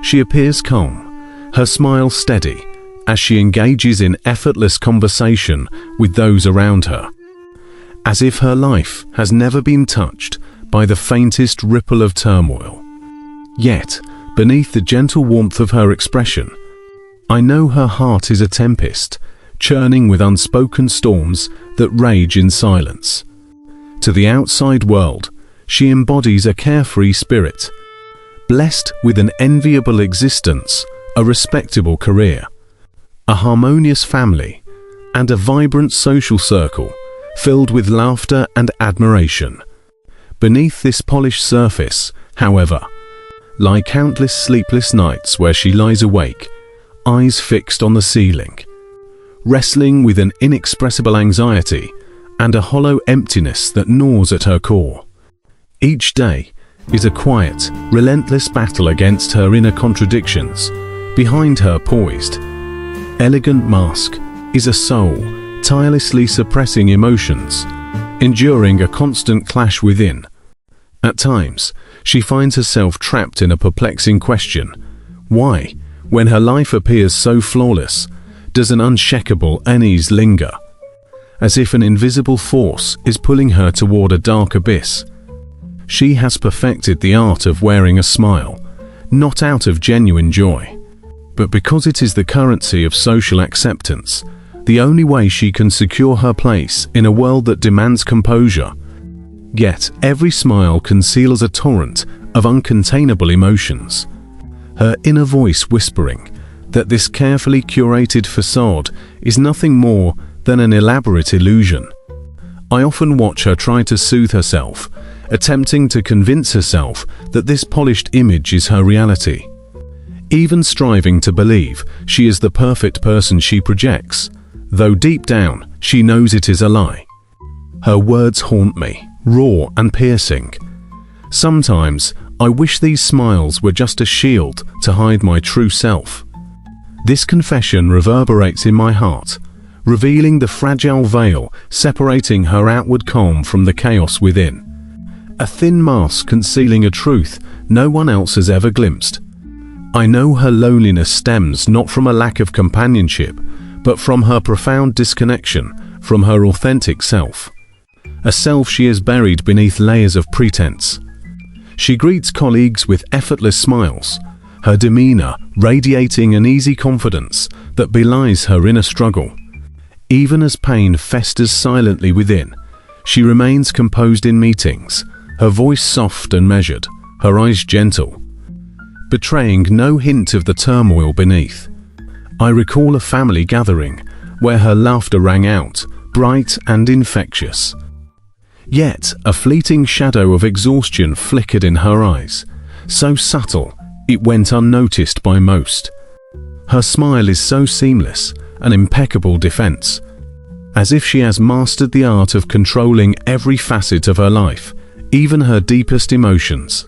She appears calm, her smile steady, as she engages in effortless conversation with those around her, as if her life has never been touched by the faintest ripple of turmoil. Yet, beneath the gentle warmth of her expression, I know her heart is a tempest, churning with unspoken storms that rage in silence. To the outside world, she embodies a carefree spirit, blessed with an enviable existence, a respectable career, a harmonious family, and a vibrant social circle filled with laughter and admiration. Beneath this polished surface, however, lie countless sleepless nights where she lies awake, eyes fixed on the ceiling, wrestling with an inexpressible anxiety and a hollow emptiness that gnaws at her core. Each day is a quiet, relentless battle against her inner contradictions. Behind her poised, elegant mask is a soul tirelessly suppressing emotions, enduring a constant clash within. At times, she finds herself trapped in a perplexing question. Why, when her life appears so flawless, does an unshakable unease linger? As if an invisible force is pulling her toward a dark abyss. She has perfected the art of wearing a smile, not out of genuine joy, but because it is the currency of social acceptance, the only way she can secure her place in a world that demands composure. Yet every smile conceals a torrent of uncontainable emotions, her inner voice whispering that this carefully curated facade is nothing more than an elaborate illusion. I often watch her try to soothe herself, attempting to convince herself that this polished image is her reality, even striving to believe she is the perfect person she projects, though deep down she knows it is a lie. Her words haunt me, raw and piercing. Sometimes I wish these smiles were just a shield to hide my true self. This confession reverberates in my heart, revealing the fragile veil separating her outward calm from the chaos within. A thin mask concealing a truth no one else has ever glimpsed. I know her loneliness stems not from a lack of companionship, but from her profound disconnection from her authentic self, a self she has buried beneath layers of pretense. She greets colleagues with effortless smiles, her demeanor radiating an easy confidence that belies her inner struggle. Even as pain festers silently within, she remains composed in meetings, her voice soft and measured, her eyes gentle, betraying no hint of the turmoil beneath. I recall a family gathering where her laughter rang out, bright and infectious. Yet a fleeting shadow of exhaustion flickered in her eyes, so subtle it went unnoticed by most. Her smile is so seamless, an impeccable defense, as if she has mastered the art of controlling every facet of her life, even her deepest emotions.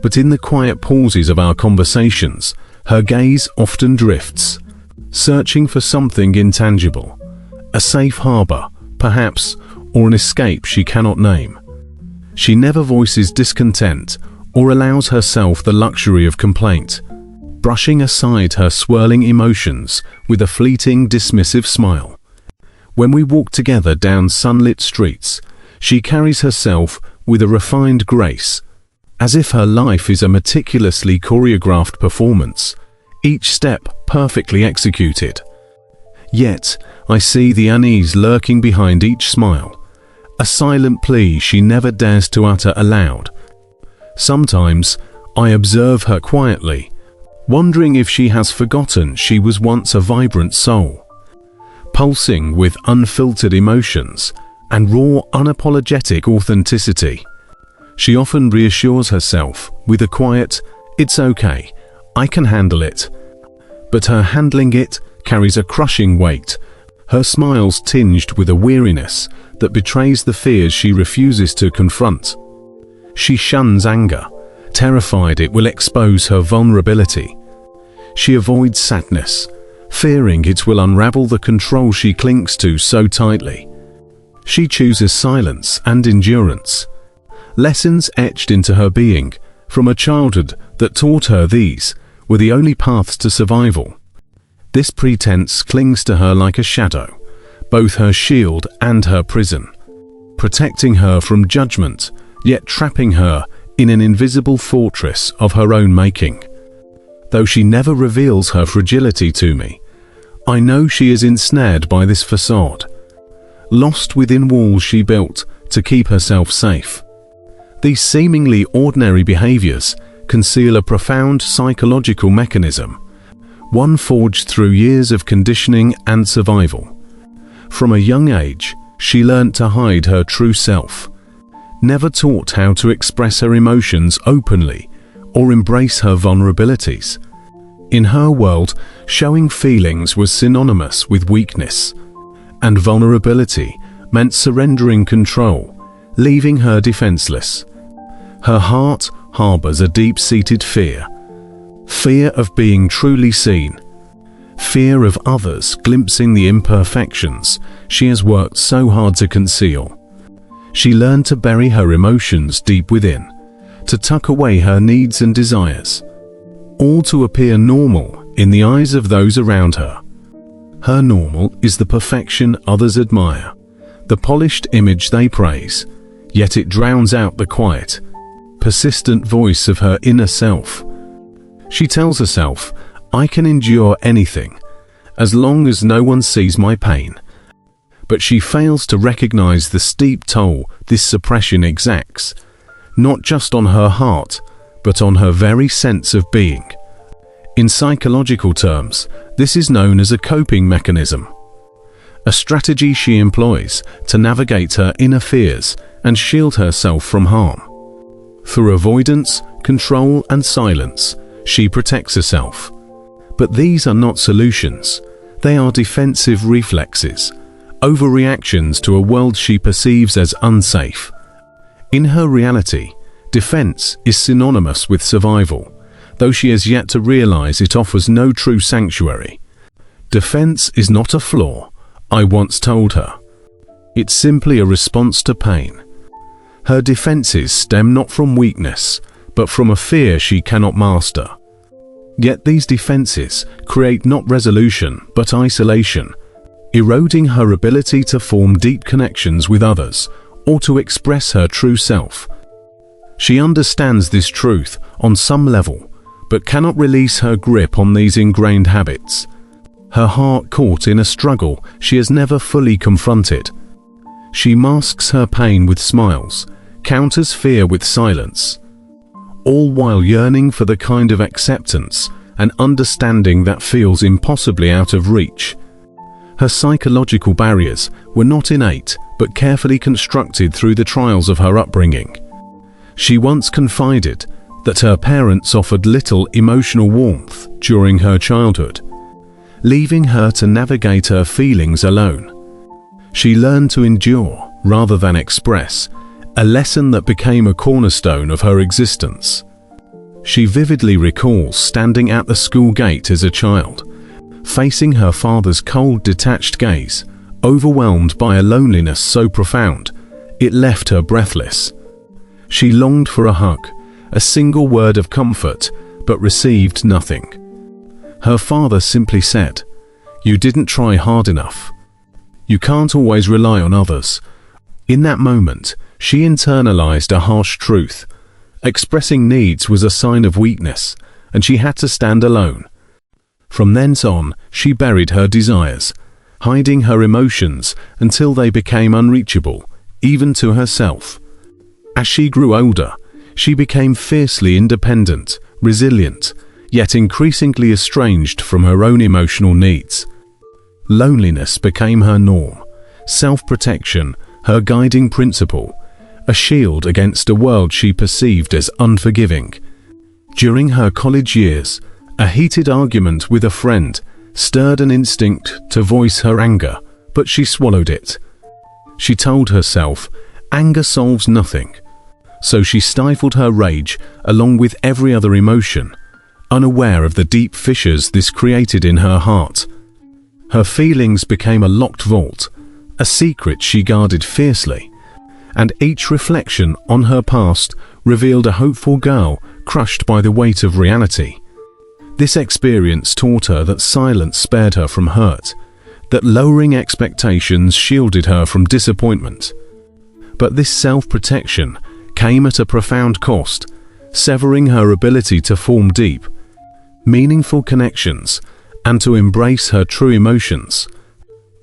But in the quiet pauses of our conversations, her gaze often drifts, searching for something intangible, a safe harbor, perhaps, or an escape she cannot name. She never voices discontent or allows herself the luxury of complaint, brushing aside her swirling emotions with a fleeting, dismissive smile. When we walk together down sunlit streets, she carries herself with a refined grace, as if her life is a meticulously choreographed performance, each step perfectly executed. Yet, I see the unease lurking behind each smile, a silent plea she never dares to utter aloud. Sometimes, I observe her quietly, wondering if she has forgotten she was once a vibrant soul, pulsing with unfiltered emotions and raw, unapologetic authenticity. She often reassures herself with a quiet, "It's okay, I can handle it." But her handling it carries a crushing weight, her smiles tinged with a weariness that betrays the fears she refuses to confront. She shuns anger, terrified it will expose her vulnerability. She avoids sadness, fearing it will unravel the control she clings to so tightly. She chooses silence and endurance, lessons etched into her being from a childhood that taught her these were the only paths to survival. This pretense clings to her like a shadow, both her shield and her prison, protecting her from judgment, yet trapping her in an invisible fortress of her own making. Though she never reveals her fragility to me, I know she is ensnared by this facade, lost within walls she built to keep herself safe. These seemingly ordinary behaviors conceal a profound psychological mechanism, one forged through years of conditioning and survival. From a young age, she learnt to hide her true self, never taught how to express her emotions openly or embrace her vulnerabilities. In her world, showing feelings was synonymous with weakness, and vulnerability meant surrendering control, leaving her defenseless. Her heart harbors a deep-seated fear of being truly seen, fear of others glimpsing the imperfections she has worked so hard to conceal. She learned to bury her emotions deep within, to tuck away her needs and desires, all to appear normal in the eyes of those around her. Her normal is the perfection others admire, the polished image they praise, yet it drowns out the quiet, persistent voice of her inner self. She tells herself, "I can endure anything, as long as no one sees my pain." But she fails to recognize the steep toll this suppression exacts, not just on her heart, but on her very sense of being. In psychological terms, this is known as a coping mechanism, a strategy she employs to navigate her inner fears and shield herself from harm. Through avoidance, control, and silence, she protects herself. But these are not solutions. They are defensive reflexes, overreactions to a world she perceives as unsafe. In her reality, defense is synonymous with survival, though she has yet to realize it offers no true sanctuary. Defense is not a flaw, I once told her. It's simply a response to pain. Her defenses stem not from weakness, but from a fear she cannot master. Yet these defenses create not resolution, but isolation, eroding her ability to form deep connections with others or to express her true self. She understands this truth on some level, but cannot release her grip on these ingrained habits, her heart caught in a struggle she has never fully confronted. She masks her pain with smiles, counters fear with silence, all while yearning for the kind of acceptance and understanding that feels impossibly out of reach. Her psychological barriers were not innate, but carefully constructed through the trials of her upbringing. She once confided that her parents offered little emotional warmth during her childhood, leaving her to navigate her feelings alone. She learned to endure rather than express, a lesson that became a cornerstone of her existence. She vividly recalls standing at the school gate as a child, facing her father's cold, detached gaze, overwhelmed by a loneliness so profound, it left her breathless. She longed for a hug, a single word of comfort, but received nothing. Her father simply said, "You didn't try hard enough. You can't always rely on others." In that moment, she internalized a harsh truth. Expressing needs was a sign of weakness, and she had to stand alone. From thence on, she buried her desires, hiding her emotions until they became unreachable, even to herself. As she grew older, she became fiercely independent, resilient, yet increasingly estranged from her own emotional needs. Loneliness became her norm, self-protection her guiding principle, a shield against a world she perceived as unforgiving. During her college years, a heated argument with a friend stirred an instinct to voice her anger, but she swallowed it. She told herself, anger solves nothing. So she stifled her rage along with every other emotion, unaware of the deep fissures this created in her heart. Her feelings became a locked vault, a secret she guarded fiercely, and each reflection on her past revealed a hopeful girl crushed by the weight of reality. This experience taught her that silence spared her from hurt, that lowering expectations shielded her from disappointment. But this self-protection came at a profound cost, severing her ability to form deep, meaningful connections and to embrace her true emotions.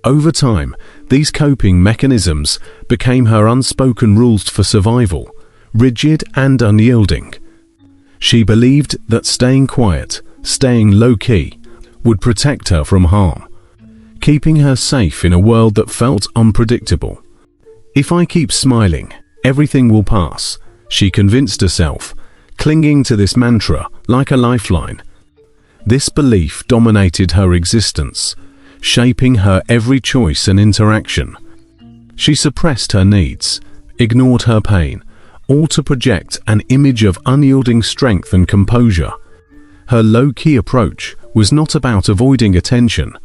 Over time, these coping mechanisms became her unspoken rules for survival, rigid and unyielding. She believed that staying quiet, staying low-key, would protect her from harm, keeping her safe in a world that felt unpredictable. "If I keep smiling, everything will pass," she convinced herself, clinging to this mantra like a lifeline. This belief dominated her existence, shaping her every choice and interaction. She suppressed her needs, ignored her pain, all to project an image of unyielding strength and composure. Her low-key approach was not about avoiding attention,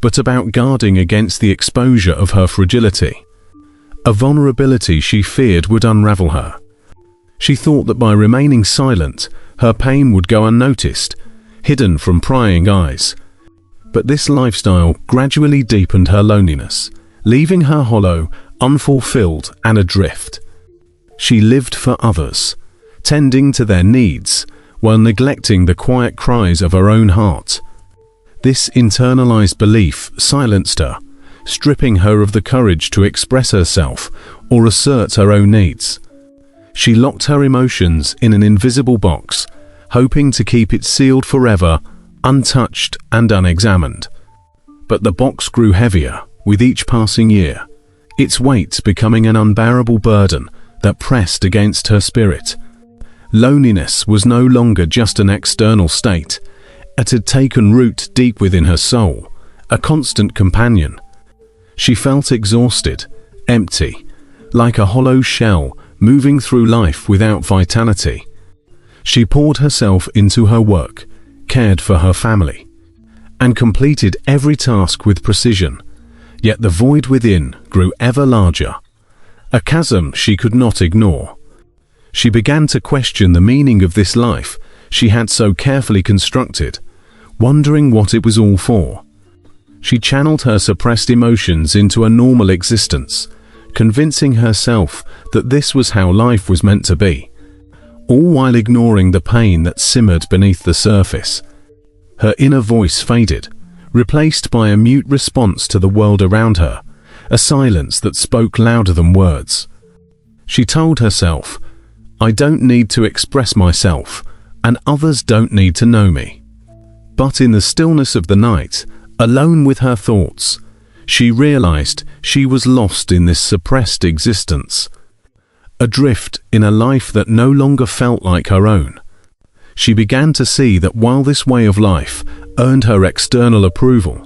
but about guarding against the exposure of her fragility, a vulnerability she feared would unravel her. She thought that by remaining silent, her pain would go unnoticed, hidden from prying eyes. But this lifestyle gradually deepened her loneliness, leaving her hollow, unfulfilled, and adrift. She lived for others, tending to their needs, while neglecting the quiet cries of her own heart. This internalized belief silenced her, stripping her of the courage to express herself or assert her own needs. She locked her emotions in an invisible box, hoping to keep it sealed forever, untouched and unexamined. But the box grew heavier with each passing year, its weight becoming an unbearable burden that pressed against her spirit. Loneliness was no longer just an external state. It had taken root deep within her soul, a constant companion. She felt exhausted, empty, like a hollow shell moving through life without vitality. She poured herself into her work, cared for her family, and completed every task with precision. Yet the void within grew ever larger, a chasm she could not ignore. She began to question the meaning of this life she had so carefully constructed, wondering what it was all for. She channeled her suppressed emotions into a normal existence, convincing herself that this was how life was meant to be, all while ignoring the pain that simmered beneath the surface. Her inner voice faded, replaced by a mute response to the world around her, a silence that spoke louder than words. She told herself, "I don't need to express myself, and others don't need to know me." But in the stillness of the night, alone with her thoughts, she realized she was lost in this suppressed existence, adrift in a life that no longer felt like her own. She began to see that while this way of life earned her external approval,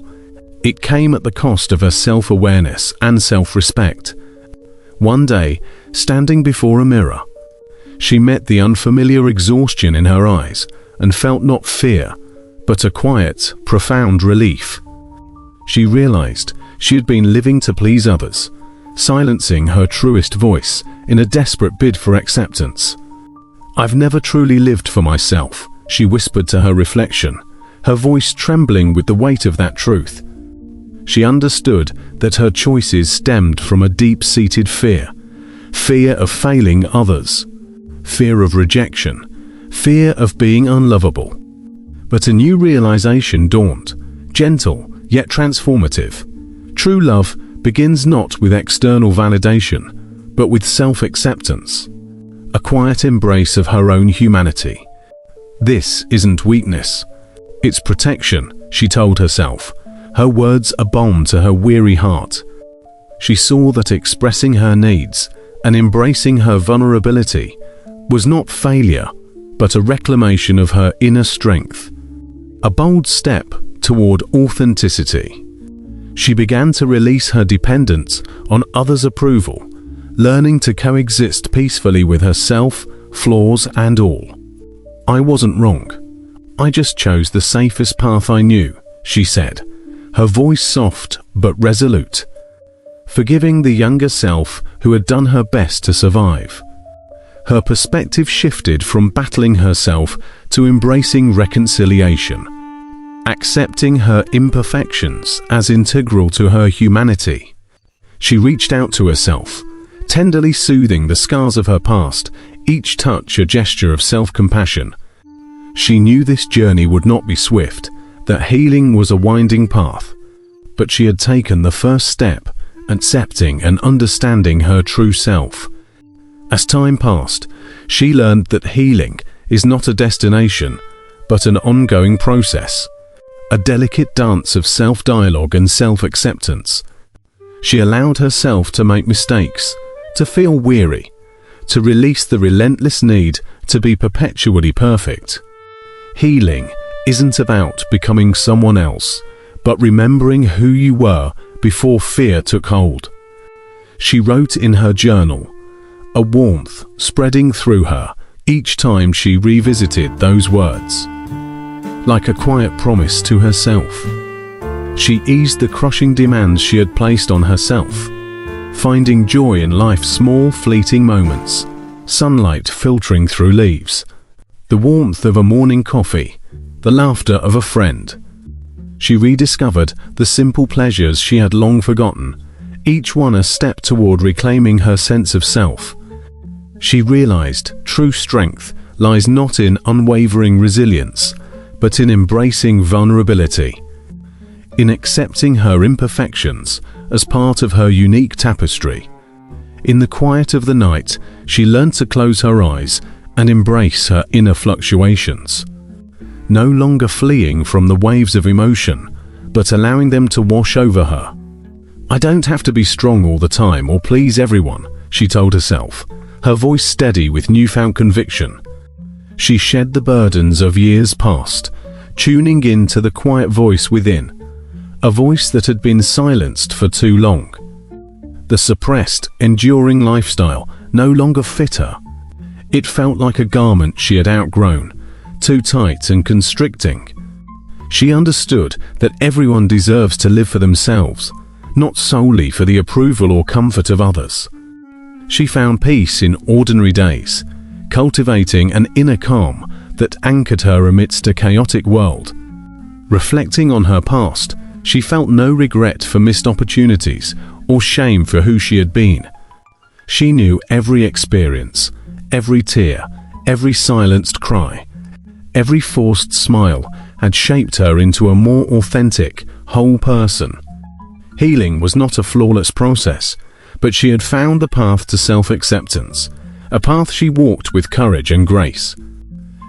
it came at the cost of her self-awareness and self-respect. One day, standing before a mirror, she met the unfamiliar exhaustion in her eyes and felt not fear, but a quiet, profound relief. She realized she had been living to please others, silencing her truest voice in a desperate bid for acceptance. "I've never truly lived for myself," she whispered to her reflection, her voice trembling with the weight of that truth. She understood that her choices stemmed from a deep-seated fear of failing others, fear of rejection, fear of being unlovable. But a new realization dawned, gentle yet transformative. True love begins not with external validation, but with self-acceptance, a quiet embrace of her own humanity. This isn't weakness, it's protection, she told herself, her words a balm to her weary heart. She saw that expressing her needs and embracing her vulnerability was not failure, but a reclamation of her inner strength, a bold step toward authenticity. She began to release her dependence on others' approval, learning to coexist peacefully with herself, flaws and all. "I wasn't wrong. I just chose the safest path I knew," she said, her voice soft but resolute, forgiving the younger self who had done her best to survive. Her perspective shifted from battling herself to embracing reconciliation, accepting her imperfections as integral to her humanity. She reached out to herself, tenderly soothing the scars of her past, each touch a gesture of self-compassion. She knew this journey would not be swift, that healing was a winding path, but she had taken the first step, accepting and understanding her true self. As time passed, she learned that healing is not a destination, but an ongoing process, a delicate dance of self-dialogue and self-acceptance. She allowed herself to make mistakes, to feel weary, to release the relentless need to be perpetually perfect. Healing isn't about becoming someone else, but remembering who you were before fear took hold. She wrote in her journal, a warmth spreading through her each time she revisited those words. Like a quiet promise to herself, she eased the crushing demands she had placed on herself, finding joy in life's small fleeting moments, sunlight filtering through leaves, the warmth of a morning coffee, the laughter of a friend. She rediscovered the simple pleasures she had long forgotten, each one a step toward reclaiming her sense of self. She realized true strength lies not in unwavering resilience, but in embracing vulnerability, in accepting her imperfections as part of her unique tapestry. In the quiet of the night, she learned to close her eyes and embrace her inner fluctuations, no longer fleeing from the waves of emotion, but allowing them to wash over her. "I don't have to be strong all the time or please everyone," she told herself, her voice steady with newfound conviction. She shed the burdens of years past, tuning in to the quiet voice within, a voice that had been silenced for too long. The suppressed, enduring lifestyle no longer fit her. It felt like a garment she had outgrown, too tight and constricting. She understood that everyone deserves to live for themselves, not solely for the approval or comfort of others. She found peace in ordinary days, cultivating an inner calm that anchored her amidst a chaotic world. Reflecting on her past, she felt no regret for missed opportunities or shame for who she had been. She knew every experience, every tear, every silenced cry, every forced smile had shaped her into a more authentic, whole person. Healing was not a flawless process, but she had found the path to self-acceptance, a path she walked with courage and grace.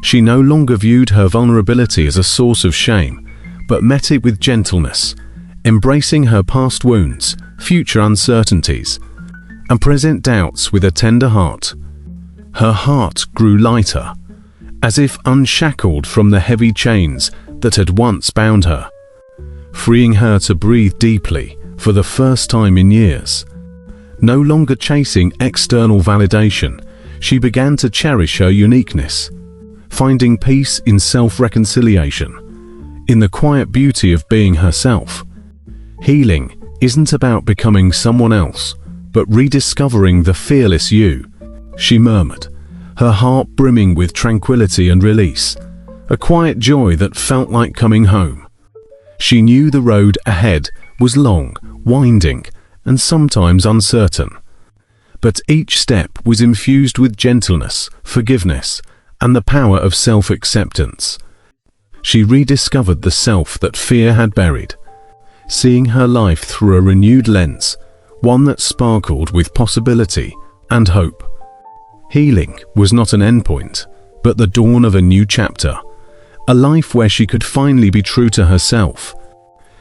She no longer viewed her vulnerability as a source of shame, but met it with gentleness, embracing her past wounds, future uncertainties, and present doubts with a tender heart. Her heart grew lighter, as if unshackled from the heavy chains that had once bound her, freeing her to breathe deeply for the first time in years. No longer chasing external validation, she began to cherish her uniqueness, finding peace in self-reconciliation, in the quiet beauty of being herself. Healing isn't about becoming someone else, but rediscovering the fearless you, she murmured, her heart brimming with tranquility and release, a quiet joy that felt like coming home. She knew the road ahead was long, winding, and sometimes uncertain, but each step was infused with gentleness, forgiveness, and the power of self-acceptance. She rediscovered the self that fear had buried, seeing her life through a renewed lens, one that sparkled with possibility and hope. Healing was not an endpoint, but the dawn of a new chapter, a life where she could finally be true to herself.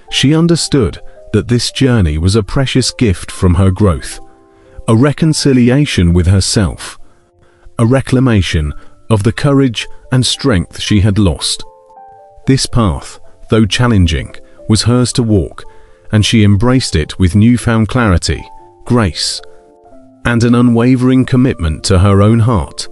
She understood that this journey was a precious gift from her growth, a reconciliation with herself, a reclamation of the courage and strength she had lost. This path, though challenging, was hers to walk, and she embraced it with newfound clarity, grace, and an unwavering commitment to her own heart.